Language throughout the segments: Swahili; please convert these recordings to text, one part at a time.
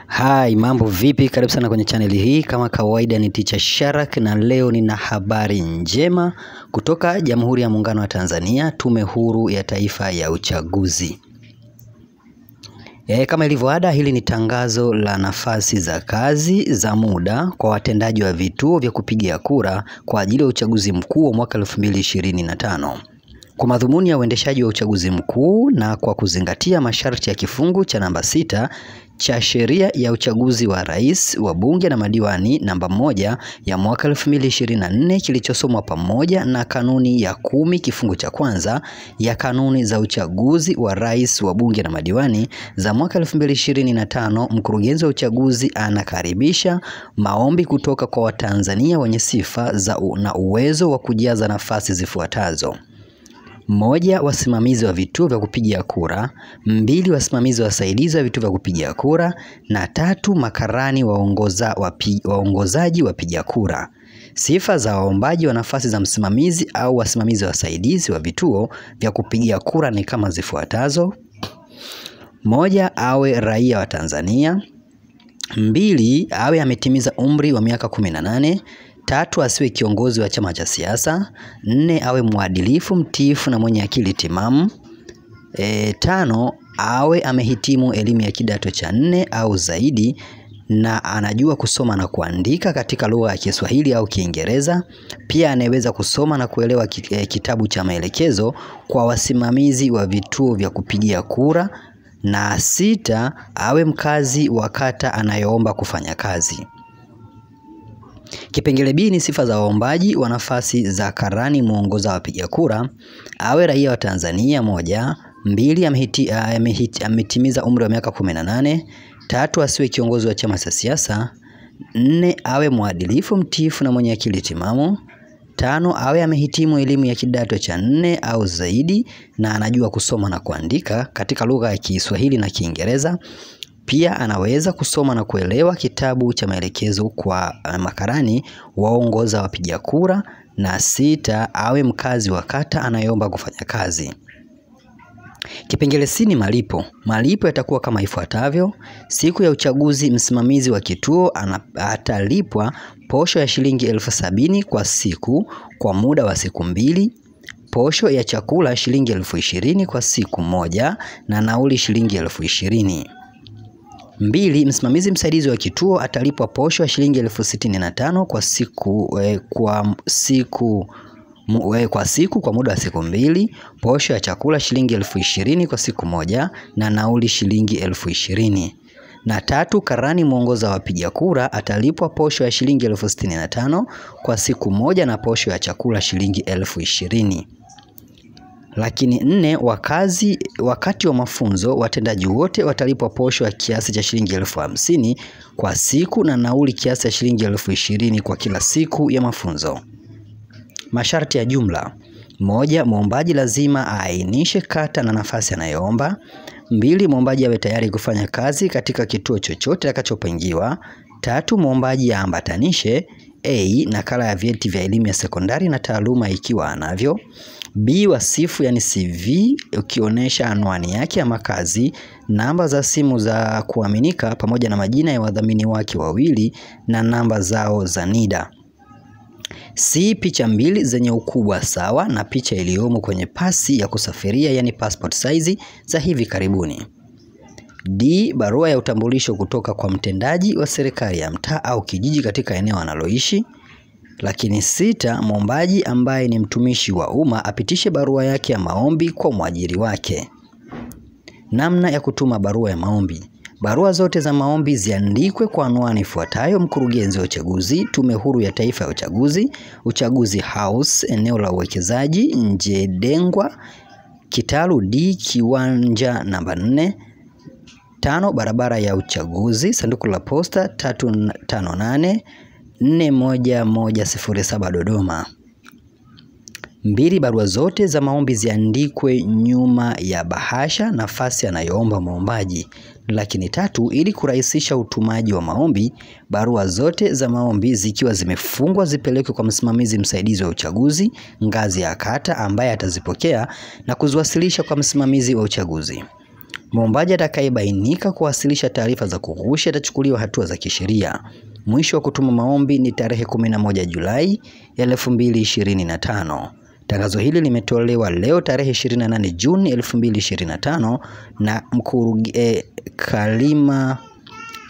Hai, mambo vipi? Karibu sana kwenye chaneli hii. Kama kawaida ni Teacher Sharak, na leo nina habari njema kutoka Jamhuri ya Muungano wa Tanzania, Tume Huru ya Taifa ya Uchaguzi. Kama ilivyo ada, hili ni tangazo la nafasi za kazi za muda kwa watendaji wa vituo vya kupigia kura kwa ajili ya uchaguzi mkuu wa mwaka 2025. Kwa madhumuni ya uendeshaji wa uchaguzi mkuu na kwa kuzingatia masharti ya kifungu cha namba 6 cha sheria ya uchaguzi wa rais, wa bunge na madiwani namba 1 ya mwaka 2024 kilichosomwa pamoja na kanuni ya 10 kifungu cha kwanza ya kanuni za uchaguzi wa rais, wa bunge na madiwani za mwaka 2025, mkurugenzi wa uchaguzi anakaribisha maombi kutoka kwa Watanzania wenye sifa na uwezo wa kujaza nafasi zifuatazo: 1. Wasimamizi wa vituo vya kupigia kura. 2. Wasimamizi wasaidizi wa vituo vya kupigia kura. Na 3. Makarani waongozaji wapiga kura. Sifa za waombaji wa nafasi za msimamizi au wasimamizi wasaidizi wa vituo vya kupigia kura ni kama zifuatazo: 1. Awe raia wa Tanzania. 2. Awe ametimiza umri wa miaka 18. 3. Asiwe kiongozi wa chama cha siasa. 4. Awe mwadilifu, mtiifu na mwenye akili timamu. 5. Awe amehitimu elimu ya kidato cha 4 au zaidi na anajua kusoma na kuandika katika lugha ya Kiswahili au Kiingereza. Pia anaweza kusoma na kuelewa kitabu cha maelekezo kwa wasimamizi wa vituo vya kupigia kura. Na 6. Awe mkazi wa kata anayoomba kufanya kazi. Kipengele B ni sifa za waombaji wa nafasi za karani muongoza wapiga kura. Awe raia wa Tanzania 1. 2. Ametimiza umri wa miaka 18. 3. Asiwe kiongozi wa chama cha siasa. 4. Awe mwadilifu, mtiifu na mwenye akili timamu. 5. Awe amehitimu elimu ya kidato cha 4 au zaidi na anajua kusoma na kuandika katika lugha ya Kiswahili na Kiingereza. Pia anaweza kusoma na kuelewa kitabu cha maelekezo kwa makarani waongoza wapiga kura. Na 6. Awe mkazi wa kata anayeomba kufanya kazi. Kipengele C ni malipo. Malipo yatakuwa kama ifuatavyo: siku ya uchaguzi, msimamizi wa kituo atalipwa posho ya shilingi 70,000 kwa siku kwa muda wa siku 2. Posho ya chakula shilingi 20,000 kwa siku moja na nauli shilingi 20,000. 2. Msimamizi msaidizi wa kituo atalipwa posho ya shilingi 65,000 kwa siku kwa muda wa siku 2. Posho ya chakula shilingi 20,000 kwa siku moja na nauli shilingi 20,000. Na 3. Karani muongoza wapiga kura atalipwa posho ya shilingi 65,000 kwa siku moja na posho ya chakula shilingi 20,000. Lakini 4. Wakati wa mafunzo watendaji wote watalipwa posho ya kiasi cha shilingi 50,000 kwa siku na nauli kiasi cha shilingi 20,000 kwa kila siku ya mafunzo. Masharti ya jumla: 1. Muombaji lazima aainishe kata na nafasi anayoomba. 2. Muombaji awe tayari kufanya kazi katika kituo chochote atakachopangiwa. 3. Muombaji aambatanishe nakala ya vyeti vya elimu ya sekondari na taaluma ikiwa anavyo. B. Wasifu yani CV ukionyesha anwani yake ya makazi, namba za simu za kuaminika pamoja na majina ya wadhamini wake wawili na namba zao za NIDA. C. Picha 2 zenye ukubwa sawa na picha iliyomo kwenye pasi ya kusafiria yani passport size za hivi karibuni. D. Barua ya utambulisho kutoka kwa mtendaji wa serikali ya mtaa au kijiji katika eneo analoishi. Lakini 6. Muombaji ambaye ni mtumishi wa umma apitishe barua yake ya maombi kwa mwajiri wake. Namna ya kutuma barua ya maombi: barua zote za maombi ziandikwe kwa anwani ifuatayo: mkurugenzi wa uchaguzi, Tume Huru ya Taifa ya Uchaguzi, Uchaguzi House, eneo la uwekezaji Nje Dengwa, Kitalu D, kiwanja namba 4. 5. Barabara ya uchaguzi, sanduku la posta 358 41107 Dodoma. 2. Barua zote za maombi ziandikwe nyuma ya bahasha nafasi anayoomba muombaji. Lakini 3. Ili kurahisisha utumaji wa maombi, barua zote za maombi zikiwa zimefungwa zipelekwe kwa msimamizi msaidizi wa uchaguzi ngazi ya kata ambaye atazipokea na kuziwasilisha kwa msimamizi wa uchaguzi. Mwombaji atakayebainika kuwasilisha taarifa za kughushi atachukuliwa hatua za kisheria. Mwisho wa kutuma maombi ni tarehe 11 Julai 2025. Tangazo hili limetolewa leo tarehe 28 Juni 2025 na Kalima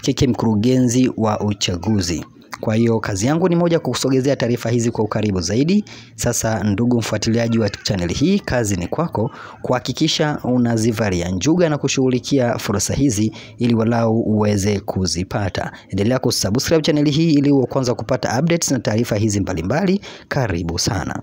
Keke, mkurugenzi wa uchaguzi. Kwa hiyo kazi yangu ni moja, kukusogezea taarifa hizi kwa ukaribu zaidi. Sasa ndugu mfuatiliaji wa channel hii, kazi ni kwako kuhakikisha unazivalia njuga na kushughulikia fursa hizi ili walau uweze kuzipata. Endelea kusubscribe channel hii ili uwe kwanza kupata updates na taarifa hizi mbalimbali. Karibu sana.